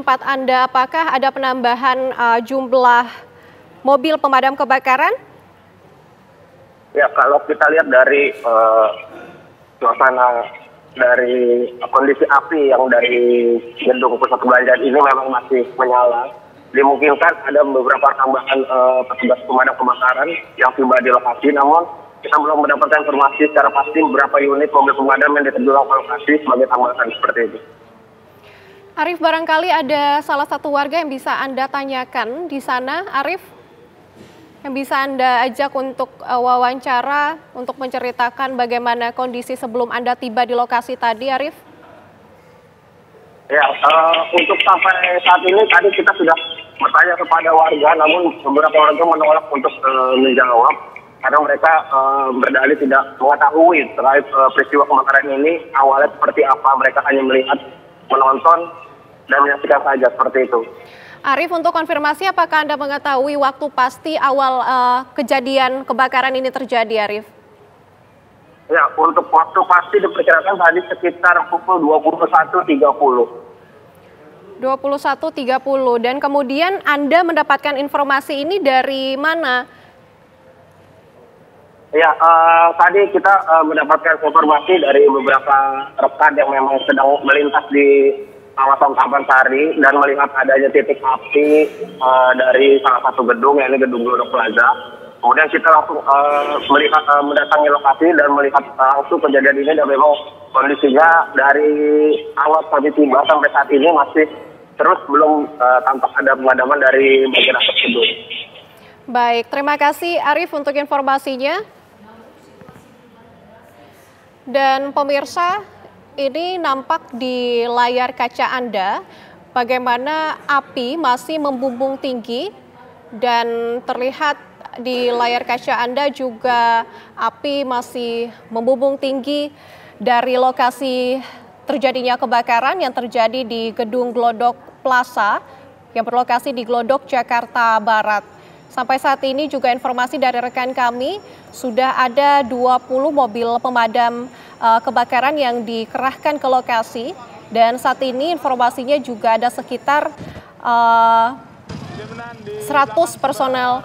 tempat Anda, apakah ada penambahan jumlah mobil pemadam kebakaran? Ya, kalau kita lihat dari suasana dari kondisi api yang dari gedung pusat perbelanjaan ini memang masih menyala. Dimungkinkan ada beberapa tambahan petugas pemadam kebakaran yang tiba di lokasi, namun kita belum mendapatkan informasi secara pasti berapa unit mobil pemadam yang diterjunkan ke lokasi sebagai tambahan seperti itu. Arif, barangkali ada salah satu warga yang bisa Anda tanyakan di sana, Arif? Yang bisa Anda ajak untuk wawancara, untuk menceritakan bagaimana kondisi sebelum Anda tiba di lokasi tadi, Arif? Ya, untuk sampai saat ini tadi kita sudah bertanya kepada warga, namun beberapa warga menolak untuk menjawab karena mereka berdalih tidak mengetahui terkait peristiwa kebakaran ini awalnya seperti apa. Mereka hanya melihat, menonton, dan menyaksikan saja seperti itu. Arif, untuk konfirmasi, apakah Anda mengetahui waktu pasti awal kejadian kebakaran ini terjadi, Arif? Ya, untuk waktu pasti diperkirakan tadi sekitar pukul 21.30. 21.30, dan kemudian Anda mendapatkan informasi ini dari mana? Ya, tadi kita mendapatkan informasi dari beberapa rekan yang memang sedang melintas di kawasan Tabansari dan melihat adanya titik api dari salah satu gedung, yakni gedung Glodok Plaza. Kemudian kita langsung melihat mendatangi lokasi dan melihat langsung kejadian ini, dan memang kondisinya dari awal kami tiba sampai saat ini masih terus belum tampak ada pemadaman dari bagian atas gedung. Baik, terima kasih Arif untuk informasinya. Dan pemirsa, ini nampak di layar kaca Anda bagaimana api masih membumbung tinggi, dan terlihat di layar kaca Anda juga api masih membumbung tinggi dari lokasi terjadinya kebakaran yang terjadi di gedung Glodok Plaza yang berlokasi di Glodok, Jakarta Barat. Sampai saat ini juga informasi dari rekan kami sudah ada 20 mobil pemadam kebakaran yang dikerahkan ke lokasi, dan saat ini informasinya juga ada sekitar 100 personel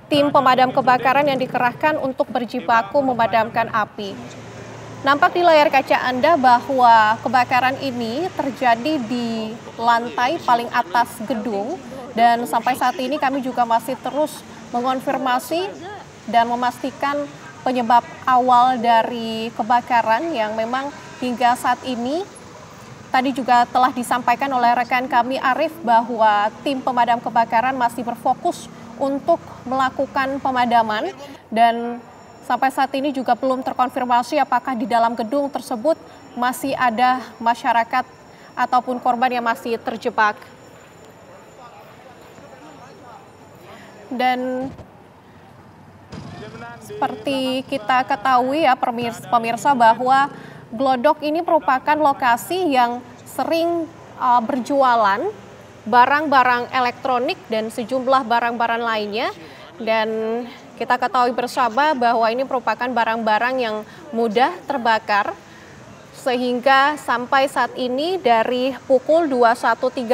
tim pemadam kebakaran yang dikerahkan untuk berjibaku memadamkan api. Nampak di layar kaca Anda bahwa kebakaran ini terjadi di lantai paling atas gedung, dan sampai saat ini kami juga masih terus mengonfirmasi dan memastikan penyebab awal dari kebakaran yang memang hingga saat ini tadi juga telah disampaikan oleh rekan kami Arif bahwa tim pemadam kebakaran masih berfokus untuk melakukan pemadaman, dan sampai saat ini juga belum terkonfirmasi apakah di dalam gedung tersebut masih ada masyarakat ataupun korban yang masih terjebak. Dan seperti kita ketahui ya pemirsa bahwa Glodok ini merupakan lokasi yang sering berjualan barang-barang elektronik dan sejumlah barang-barang lainnya, dan kita ketahui bersama bahwa ini merupakan barang-barang yang mudah terbakar, sehingga sampai saat ini dari pukul 21.30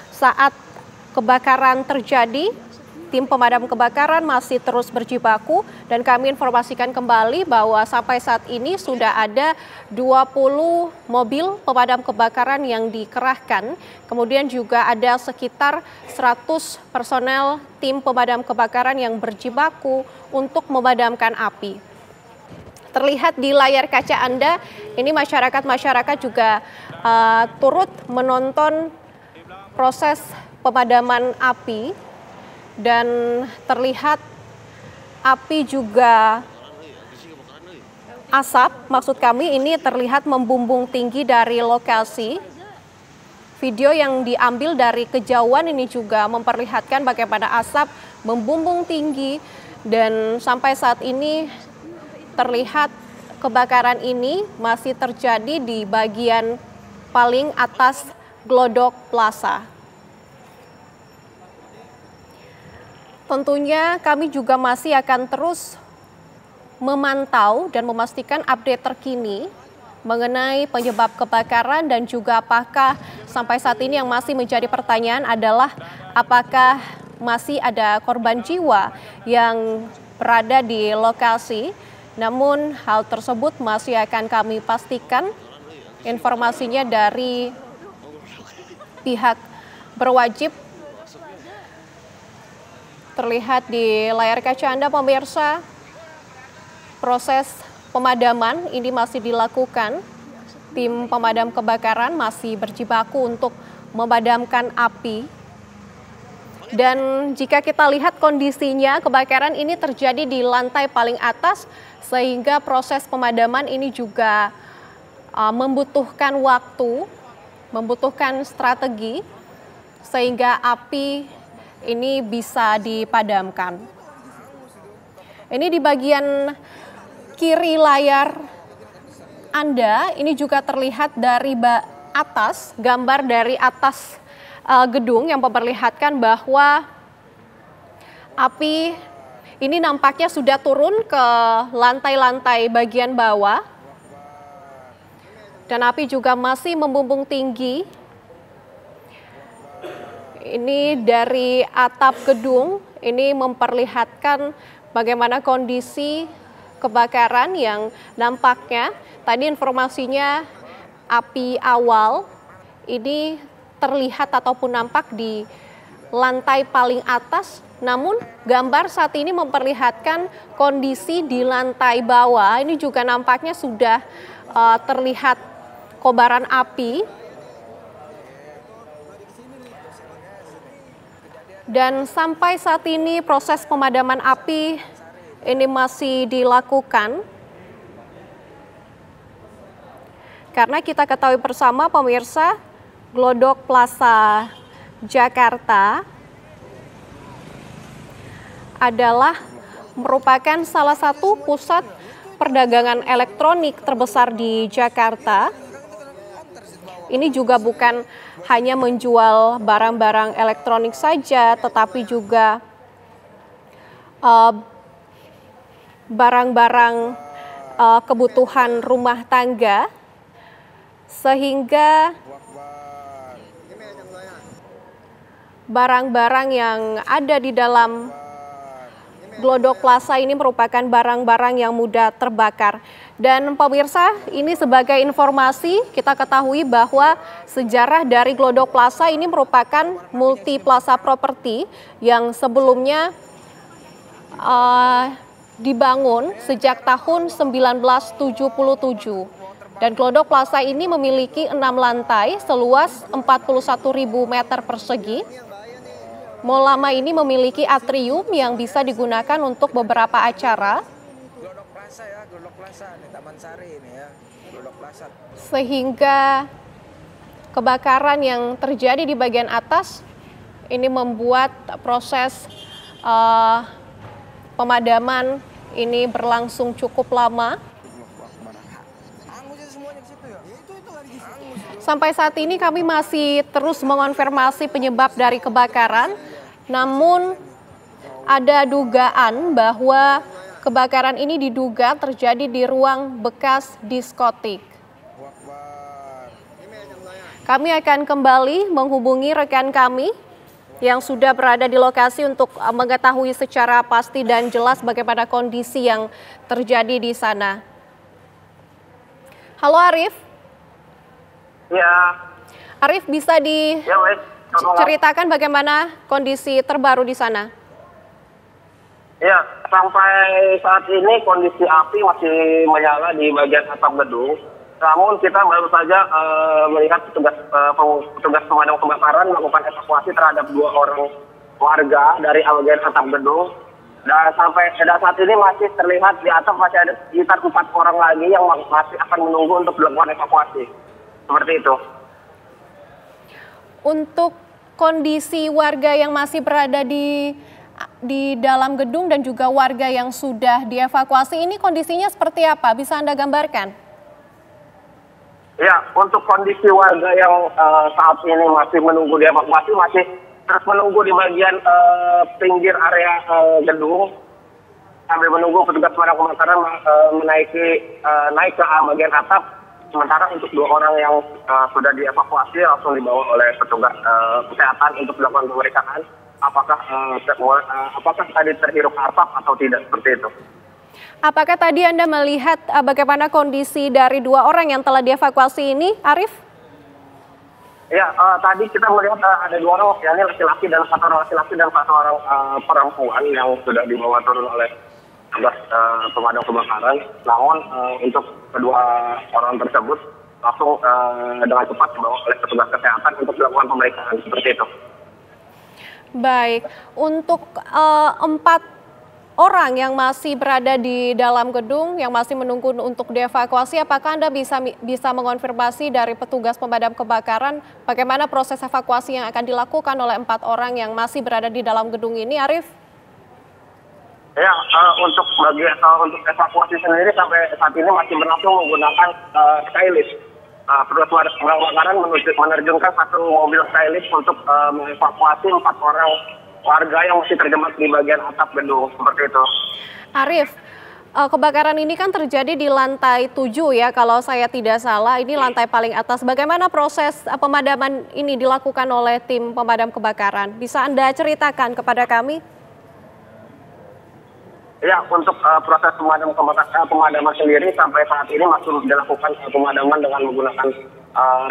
saat kebakaran terjadi, tim pemadam kebakaran masih terus berjibaku, dan kami informasikan kembali bahwa sampai saat ini sudah ada 20 mobil pemadam kebakaran yang dikerahkan. Kemudian juga ada sekitar 100 personel tim pemadam kebakaran yang berjibaku untuk memadamkan api. Terlihat di layar kaca Anda, ini masyarakat juga turut menonton proses pemadaman api, dan terlihat api juga asap, maksud kami ini terlihat membumbung tinggi dari lokasi. Video yang diambil dari kejauhan ini juga memperlihatkan bagaimana asap membumbung tinggi, dan sampai saat ini terlihat kebakaran ini masih terjadi di bagian paling atas Glodok Plaza. Tentunya kami juga masih akan terus memantau dan memastikan update terkini mengenai penyebab kebakaran dan juga apakah sampai saat ini yang masih menjadi pertanyaan adalah apakah masih ada korban jiwa yang berada di lokasi. Namun hal tersebut masih akan kami pastikan informasinya dari pihak berwajib. Terlihat di layar kaca Anda pemirsa, proses pemadaman ini masih dilakukan. Tim pemadam kebakaran masih berjibaku untuk memadamkan api. Dan jika kita lihat kondisinya, kebakaran ini terjadi di lantai paling atas sehingga proses pemadaman ini juga membutuhkan waktu, membutuhkan strategi sehingga api ini bisa dipadamkan. Ini di bagian kiri layar Anda, ini juga terlihat dari atas, gambar dari atas gedung yang memperlihatkan bahwa api ini nampaknya sudah turun ke lantai-lantai bagian bawah. Dan api juga masih membumbung tinggi. Ini dari atap gedung, ini memperlihatkan bagaimana kondisi kebakaran yang nampaknya tadi informasinya api awal ini terlihat ataupun nampak di lantai paling atas, namun gambar saat ini memperlihatkan kondisi di lantai bawah. Ini juga nampaknya sudah terlihat kobaran api. Dan sampai saat ini proses pemadaman api ini masih dilakukan. Karena kita ketahui bersama pemirsa, Glodok Plaza Jakarta adalah merupakan salah satu pusat perdagangan elektronik terbesar di Jakarta. Ini juga bukan hanya menjual barang-barang elektronik saja, tetapi juga barang-barang kebutuhan rumah tangga, sehingga barang-barang yang ada di dalam Glodok Plaza ini merupakan barang-barang yang mudah terbakar. Dan pemirsa, ini sebagai informasi kita ketahui bahwa sejarah dari Glodok Plaza ini merupakan multi plaza properti yang sebelumnya dibangun sejak tahun 1977. Dan Glodok Plaza ini memiliki 6 lantai seluas 41.000 meter persegi. Mall lama ini memiliki atrium yang bisa digunakan untuk beberapa acara. Glodok Plaza ya, Glodok Plaza, di Taman Sari ini ya, Glodok Plaza. Sehingga kebakaran yang terjadi di bagian atas ini membuat proses pemadaman ini berlangsung cukup lama. Sampai saat ini kami masih terus mengonfirmasi penyebab dari kebakaran, namun ada dugaan bahwa kebakaran ini diduga terjadi di ruang bekas diskotik. Kami akan kembali menghubungi rekan kami yang sudah berada di lokasi untuk mengetahui secara pasti dan jelas bagaimana kondisi yang terjadi di sana. Halo Arif. Ya. Arif, bisa diceritakan bagaimana kondisi terbaru di sana? Ya, sampai saat ini kondisi api masih menyala di bagian atap gedung. Namun kita baru saja melihat petugas pemadam kebakaran melakukan evakuasi terhadap 2 orang warga dari bagian atap gedung. Dan sampai saat ini masih terlihat di atap masih ada sekitar 4 orang lagi yang masih akan menunggu untuk dilakukan evakuasi. Seperti itu. Untuk kondisi warga yang masih berada di dalam gedung dan juga warga yang sudah dievakuasi, ini kondisinya seperti apa? Bisa Anda gambarkan? Ya, untuk kondisi warga yang saat ini masih menunggu dievakuasi, masih terus menunggu di bagian pinggir area gedung sambil menunggu petugas pemadam kebakaran naik ke bagian atap Sementara untuk 2 orang yang sudah dievakuasi langsung dibawa oleh petugas kesehatan untuk dilakukan pemeriksaan apakah tadi terhirup asap atau tidak, seperti itu. Apakah tadi Anda melihat bagaimana kondisi dari 2 orang yang telah dievakuasi ini, Arief? Ya, tadi kita melihat ada 2 orang, yakni laki-laki dan 1 orang laki-laki dan 1 orang perempuan yang sudah dibawa turun oleh tugas pemadam kebakaran. Namun untuk kedua orang tersebut langsung dengan cepat dibawa oleh petugas kesehatan untuk dilakukan pemeriksaan, seperti itu. Baik, untuk 4 orang yang masih berada di dalam gedung yang masih menunggu untuk dievakuasi, apakah Anda bisa mengonfirmasi dari petugas pemadam kebakaran bagaimana proses evakuasi yang akan dilakukan oleh 4 orang yang masih berada di dalam gedung ini, Arief? Ya, untuk evakuasi sendiri sampai saat ini masih berlangsung menggunakan skylift. Petugas pemadam kebakaran menerjunkan 1 mobil skylift untuk mengevakuasi 4 orang warga yang masih terjebak di bagian atap gedung, seperti itu. Arief, kebakaran ini kan terjadi di lantai 7 ya, kalau saya tidak salah, ini lantai paling atas. Bagaimana proses pemadaman ini dilakukan oleh tim pemadam kebakaran? Bisa Anda ceritakan kepada kami? Ya, untuk proses pemadaman sendiri sampai saat ini masih dilakukan pemadaman dengan menggunakan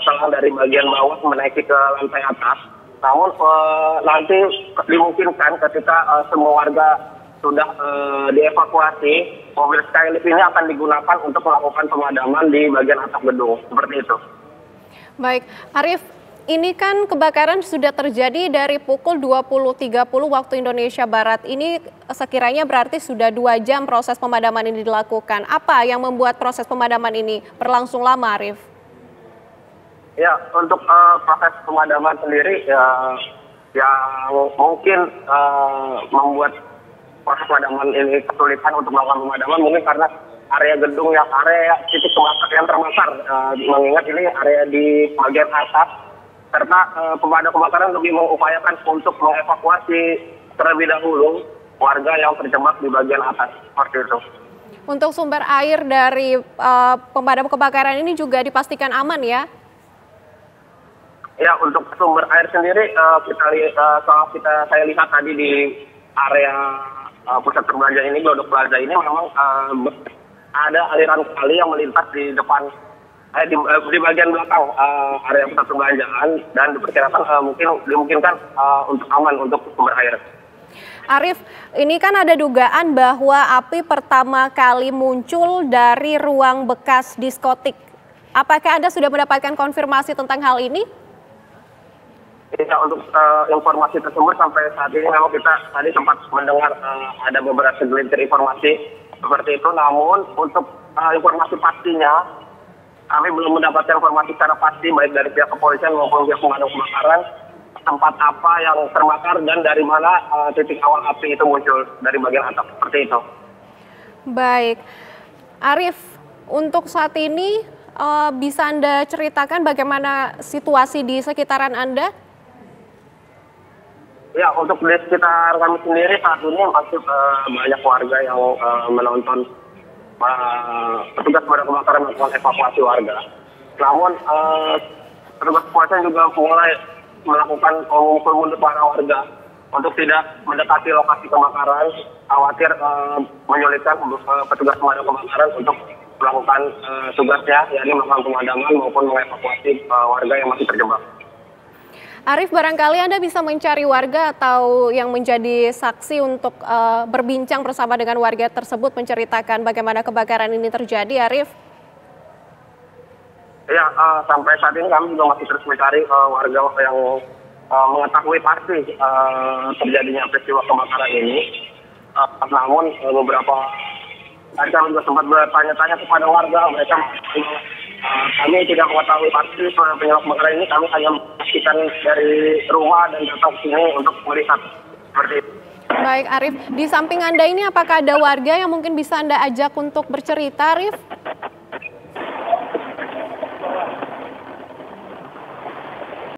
selang dari bagian bawah menaiki ke lantai atas. Namun nanti dimungkinkan ketika semua warga sudah dievakuasi, mobil skylift ini akan digunakan untuk melakukan pemadaman di bagian atap gedung, seperti itu. Baik, Arief, ini kan kebakaran sudah terjadi dari pukul 20.30 waktu Indonesia Barat. Ini sekiranya berarti sudah 2 jam proses pemadaman ini dilakukan. Apa yang membuat proses pemadaman ini berlangsung lama, Arief? Ya, untuk proses pemadaman sendiri yang mungkin membuat proses pemadaman ini kesulitan untuk melakukan pemadaman mungkin karena area gedung yang area titik kebakaran yang terbakar, mengingat ini area di bagian atas, karena pemadam kebakaran lebih mengupayakan untuk mengevakuasi terlebih dahulu warga yang terjebak di bagian atas, seperti itu. Untuk sumber air dari pemadam kebakaran ini juga dipastikan aman ya? Ya, untuk sumber air sendiri saya lihat tadi di area pusat perbelanjaan ini, Glodok Plaza ini memang ada aliran kali yang melintas di depan di bagian belakang area pusat perbelanjaan dan diperkirakan dimungkinkan untuk aman untuk sumber air. Arief, ini kan ada dugaan bahwa api pertama kali muncul dari ruang bekas diskotik. Apakah Anda sudah mendapatkan konfirmasi tentang hal ini? Ya, untuk informasi tersebut sampai saat ini memang kita tadi sempat mendengar ada beberapa segelintir informasi seperti itu. Namun untuk informasi pastinya kami belum mendapatkan informasi secara pasti baik dari pihak kepolisian maupun pihak pemadam kebakaran tempat apa yang terbakar dan dari mana titik awal api itu muncul dari bagian atap, seperti itu. Baik, Arief, untuk saat ini bisa Anda ceritakan bagaimana situasi di sekitaran Anda? Ya, untuk di sekitar kami sendiri saat ini masih banyak warga yang menonton petugas pemadam kebakaran melakukan evakuasi warga. Namun petugas kepolisian juga mulai melakukan mengumpul mundur para warga untuk tidak mendekati lokasi kebakaran, khawatir menyulitkan petugas pemadam kebakaran untuk melakukan tugasnya, yakni melakukan pemadaman maupun mengevakuasi warga yang masih terjebak. Arief, barangkali Anda bisa mencari warga atau yang menjadi saksi untuk berbincang bersama dengan warga tersebut menceritakan bagaimana kebakaran ini terjadi, Arief? Ya, sampai saat ini kami juga masih terus mencari warga yang mengetahui pasti terjadinya peristiwa kebakaran ini. Namun beberapa tadi kami juga sempat bertanya-tanya kepada warga, mereka kami tidak mengetahui pasti penyebab kebakaran ini, kami hanya memastikan dari rumah dan datang ke sini untuk melihat seperti itu. Baik, Arief, di samping Anda ini apakah ada warga yang mungkin bisa Anda ajak untuk bercerita, Arief?